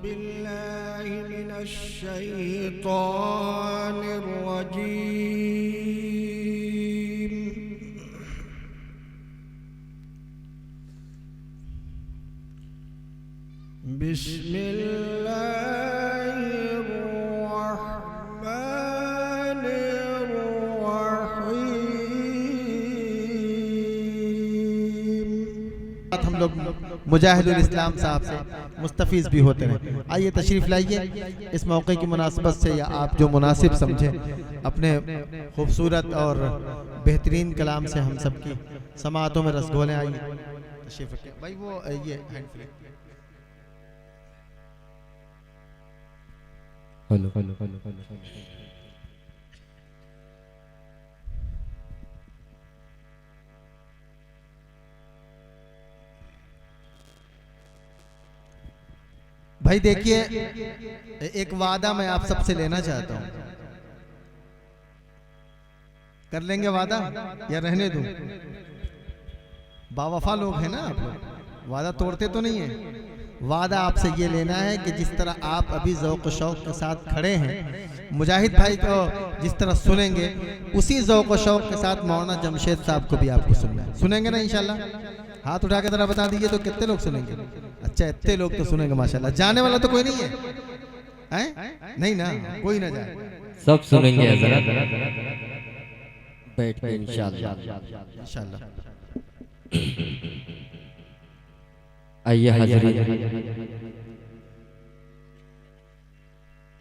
बिल्लाहि मिनश शैतानिर रजीम। बिस्मिल्लाहिर रहमानिर रहीम। हम लोग मुजाहिदुल इस्लाम साहब से मुस्तफ़ीज़ भी होते हैं। आइए तशरीफ़ लाइए इस मौके की मुनासिबत से, या आप जो मुनासिब समझें, अपने खूबसूरत और बेहतरीन कलाम से हम सब की समातों में रसगोलें। आइए तशरीफ़ रखें भाई। वो ये hand free. Hello hello hello hello. भाई देखिए, एक वादा मैं आप सबसे लेना चाहता हूं। कर लेंगे वादा या रहने दूं? बावफा लोग हैं ना आप लोग, वादा तोड़ते तो नहीं है। वादा आपसे ये लेना है कि जिस तरह आप अभी ज़ौक़ शौक़ के साथ खड़े हैं, मुजाहिद भाई को जिस तरह सुनेंगे, उसी ज़ौक़ शौक़ के साथ मौलाना जमशेद साहब को भी आपको सुनना है। सुनेंगे ना इंशाल्लाह? हाथ उठा के जरा बता दीजिए तो कितने लोग सुनेंगे? अच्छा, इतने लोग तो सुनेंगे माशाल्लाह। जाने वाला तो कोई नहीं है, हैं? नहीं ना, कोई ना जाए, सब सुनेंगे हज़रत। बैठ के इंशाल्लाह इंशाल्लाह। आइए हज़रत,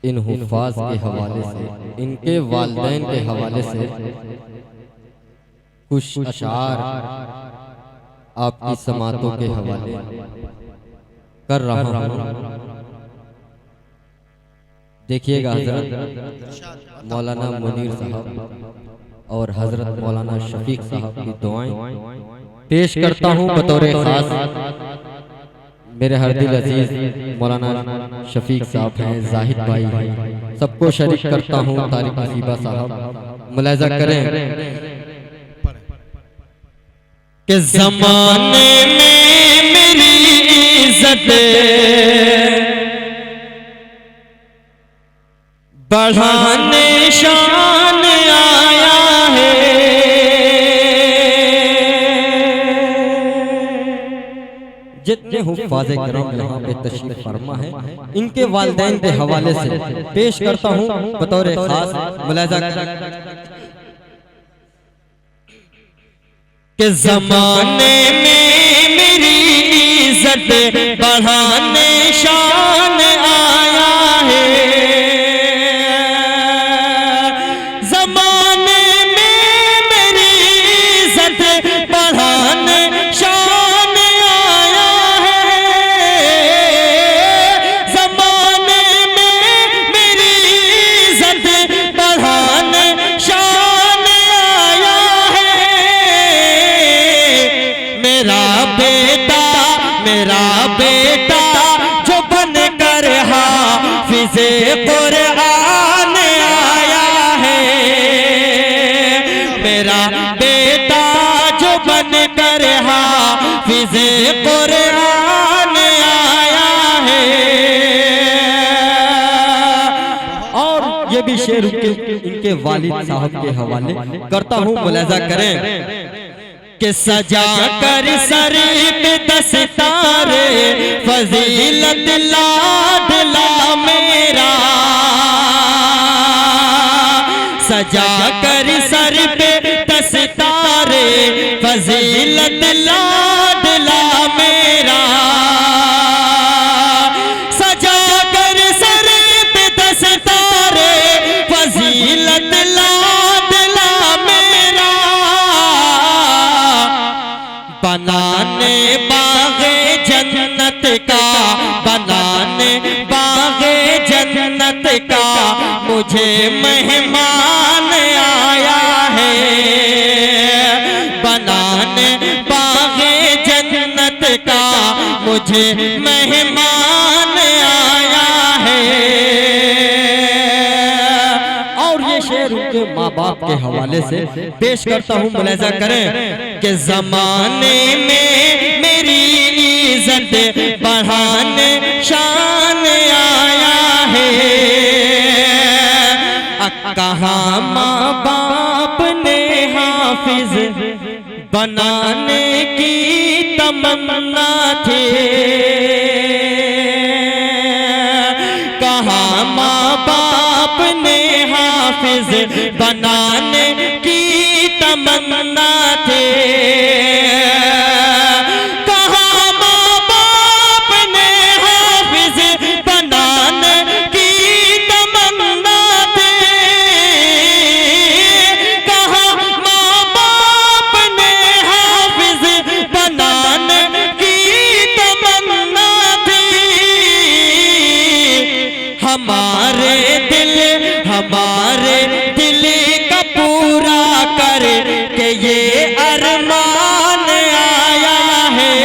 इन हुफ़ाज़ के हवाले से, इनके वालिदैन के हवाले से कुछ अशार आपकी समातों के हवाले कर रहा हूँ। देखिएगा हज़रत, मौलाना मुनीर साहब और हज़रत मौलाना शफीक साहब की दुआएं पेश करता हूँ बतौर ख़ास। मेरे हर दिल अजीज मौलाना शफीक साहब हैं, जाहिद भाई हैं, सबको शरीक करता हूँ। तारिक नसीबा साहब मुलाहिज़ा करें कि ज़माने में मेरी इज़्ज़त बढ़ाने शान आया है। जितने हुफ़ाज़े किराम यहाँ पे तशरीफ़ फरमा है, इनके वालिदैन के हवाले से पेश करता हूँ बतौर ख़ास। मुलाहिज़ा कि ज़माने में मेरी इज़्ज़त बढ़ाने शान आया है। ज़माने में मेरी इज़्ज़त बढ़ाने शान आया है। ज़माने में मेरी इज़्ज़त बढ़ाने शान आया है। मेरा बेटा जो बन कर हाफ़िज़े कुरआन आया है। मेरा बेटा जो बन कर हाफ़िज़े कुरआन आया है। और ये भी शेर इनके वालिद साहब के हवाले करता हूँ। मुलाहिज़ा करें कि सजा कर सर पे दस्तारे फजीलत लाडला मेरा। सजा कर सर पे दस्तारे फजीलत लाडला मेरा। सजा कर सर पे दस्तारे फजीलत लाडला मेरा। बनाने बाग़े जन्नत का, बनाने बाग़े जन्नत का मुझे मेहमान आया है। बनाने बाग़े जन्नत का मुझे मेहमान आया है। और ये शेर उनके माँ बाप के हवाले से पेश करता हूँ, मुलाहिजा करें कि ज़माने में मेरी इज्जत बढ़ाने शान आया है, कहाँ माँ बाप ने हाफिज बनाने की तमन्ना थी, कहाँ माँ बाप ने हाफिज बनाने की तमन्ना थी, कहाँ माँ बाप ने हाफिज बनाने की तमन्ना थी, कहाँ माँ बाप ने हाफिज बनाने की तमन्ना थी, हमारे दिल का पूरा कर के ये अरमान आया है,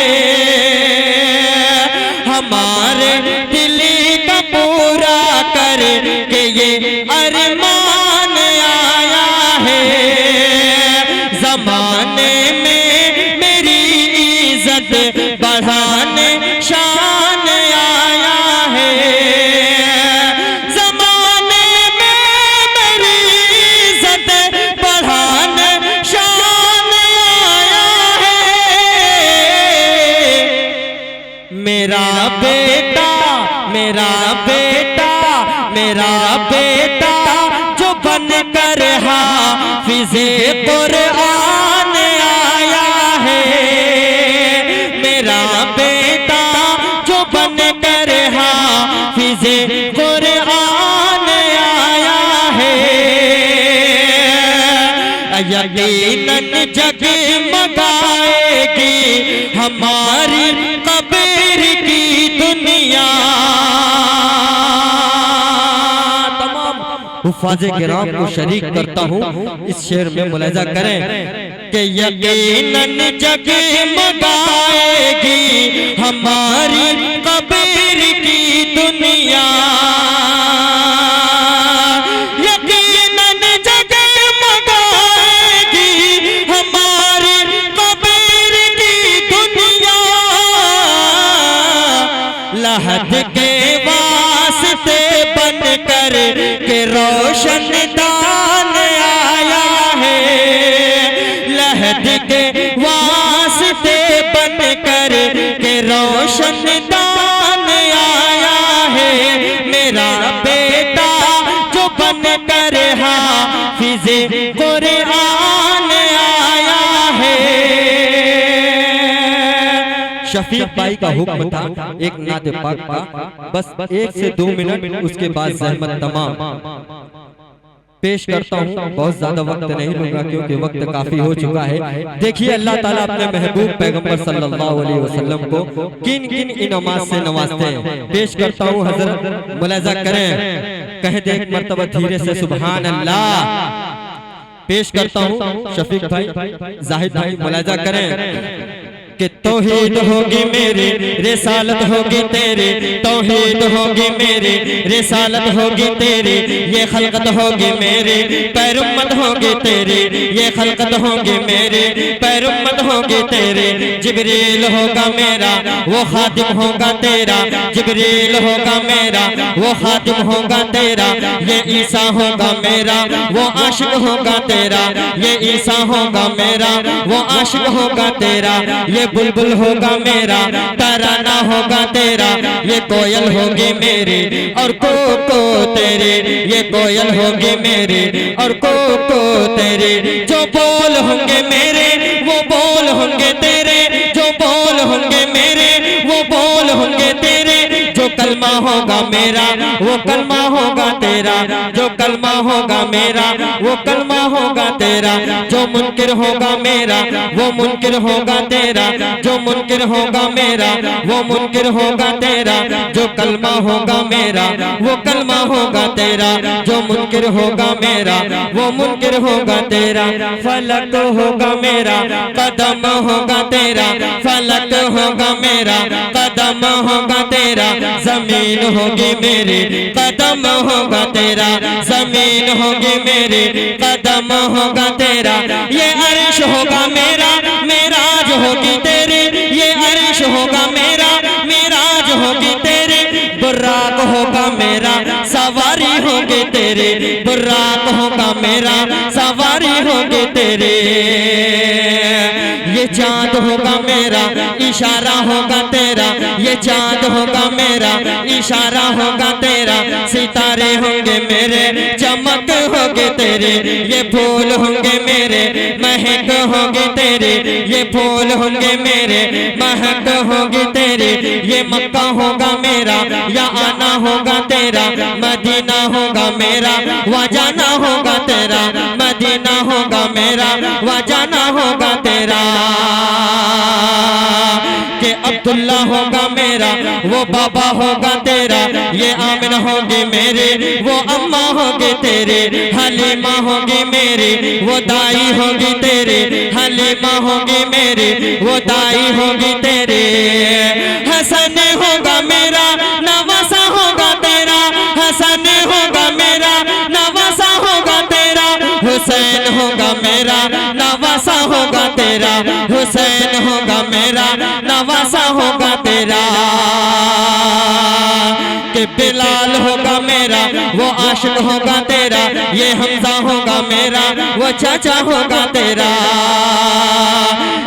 हमारे दिल का पूरा कर के ये अरमान आया है, ज़माने में मेरी इज्जत बढ़ाने शान आया है, मेरा बेटा जो बनकर हाफिज़े कुरान आया है, मेरा बेटा जो बनकर हाफिज़े कुरान आया है, यकीनन जगमगाएगी हमारी कब्र की दुनिया। हुफ़ाज़े किराम को शरीक करता हूँ इस शेर में, मुलाहिजा करें कि यकीनन जगमगाएगी हमारी कब्र की दुनिया, यकीनन जगमगाएगी हमारी कब्र की दुनिया, लहद के वास्ते बनकर के रोशन दान आया है, लहद के वास्ते बनकर के रोशन दान आया है, मेरा बेटा जो बनकर हाफिज़े कुरान आया है। शफीक भाई का हुक्म था एक नाते पाक का, बस 1 से 2 मिनट, उसके बाद ज़हमत तमाम पेश करता हूँ। बहुत ज्यादा वक्त नहीं लूंगा क्योंकि वक्त काफी हो चुका है। देखिए अल्लाह ताला अपने महबूब पैगंबर सल्लल्लाहु अलैहि वसल्लम को किन किन इनामात से नवाजते हैं, पेश करता हूँ हजरत, मुलाहिजा करें, कह दे एक मर्तबा धीरे से सुभान अल्लाह। पेश करता हूँ शफीक भाई, जाहिद भाई, मुलाहिजा करें कि तौहीद होगी मेरी रिसालत होगी तेरी, तौहीद होगी मेरी रिसालत होगी तेरी, ये खलकत होगी मेरी पैरुम्मत होगी तेरी, ये खलकत होगी मेरी पैरुम्मत होगी तेरी, जिब्रील होगा मेरा वो खादिम होगा तेरा, जिब्रील होगा मेरा वो खादिम होगा तेरा, ये ईसा होगा मेरा वो आशिक होगा तेरा, ये ईसा होगा मेरा वो आशिक होगा तेरा, ये बुलबुल होगा मेरा तराना होगा तेरा, ये कोयल होगी मेरी और को तेरे, ये कोयल होगी मेरी और को तेरे, जो बोल होंगे मेरे वो बोल होंगे तेरे, जो बोल होंगे मेरे वो बोल होंगे तेरे, जो कलमा होगा मेरा वो कलमा होगा तेरा, जो कलमा होगा मेरा वो कलमा होगा तेरा, जो मुनकिर होगा मेरा वो मुनकिर होगा तेरा, जो मुनकिर होगा मेरा वो मुनकिर होगा तेरा, जो कलमा होगा मेरा वो कलमा होगा तेरा, जो मुनकिर होगा मेरा वो मुनकिर होगा तेरा, फलक होगा मेरा कदम होगा तेरा, फलक होगा मेरा कदम होगा तेरा, जमीन होगी मेरे कदम होगा तेरा, जमीन होगी मेरे कदम होगा तेरा। ये अर्श होगा मेरा, मेराज होगी तेरे, ये अर्श होगा मेरा, मेराज होगी तेरे। बुर्राक होगा मेरा, सवारी होगी तेरे, बुर्राक होगा मेरा, सवारी होगी तेरे। ये चांद होगा मेरा, इशारा होगा तेरा, ये चांद होगा मेरा, इशारा होगा तेरा। सितारे होंगे मेरे, चमक होगे तेरे, ये फूल होंगे मेरे, महक होगी तेरे, ये फूल होंगे मेरे, महक होगी तेरे। ये मक्का होगा मेरा, या आना होगा तेरा, मदीना होगा मेरा, वहाँ जाना होगा तेरा, मदीना होगा मेरा, वहाँ जाना होगा तेरा। कि अब्दुल्ला होगा मेरा, वो बाबा होगा तेरा, ये आमिन होंगे मेरे, वो अम्मा होगी तेरे। हलीमा होगी मेरी, वो दाई होगी तेरे, हलीमा होगी मेरी, वो दाई होगी तेरे। हसन होगा मेरा, नवासा होगा तेरा, हसन होगा मेरा, नवासा होगा तेरा। हुसैन होगा मेरा, नवासा होगा तेरा, हुसैन होगा मेरा, नवासा होगा तेरा। कि बिलाल होगा मेरा, वो आशिक होगा तेरा, ये हमजा होगा मेरा, वो चाचा होगा तेरा।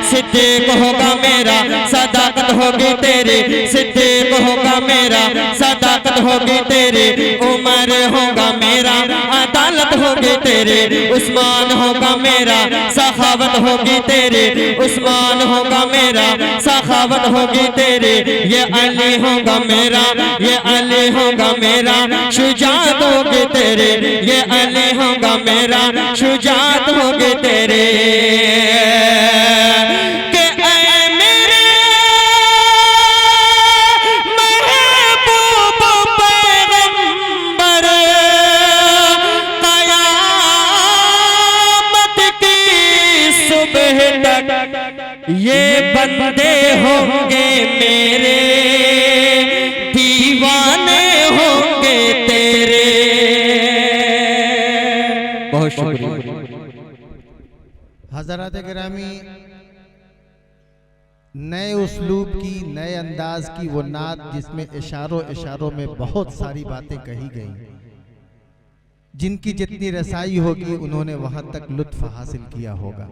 सिद्दीक होगा मेरा, सदाकत होगी तेरी, सिद्दीक होगा मेरा, सदाकत होगी तेरी। उमर होगा मेरा, अदालत होगी तेरी, उस्मान होगा मेरा, सखावत होगी तेरी, उस्मान होगा मेरा, सखावत होगी तेरी। ये अली होगा मेरा, ये अली होगा मेरा, शुजात होगी तेरे, ये अली होगा मेरा, शुजात होगी तेरे। ये बंदे होंगे मेरे, दीवाने होंगे तेरे। बहुत शुक्रिया। हज़रात गिरामी, नए उस्लूब की, नए अंदाज की वो नात जिसमें इशारों इशारों में बहुत सारी बातें कही गई, जिनकी जितनी रसाई होगी उन्होंने वहां तक लुत्फ हासिल किया होगा।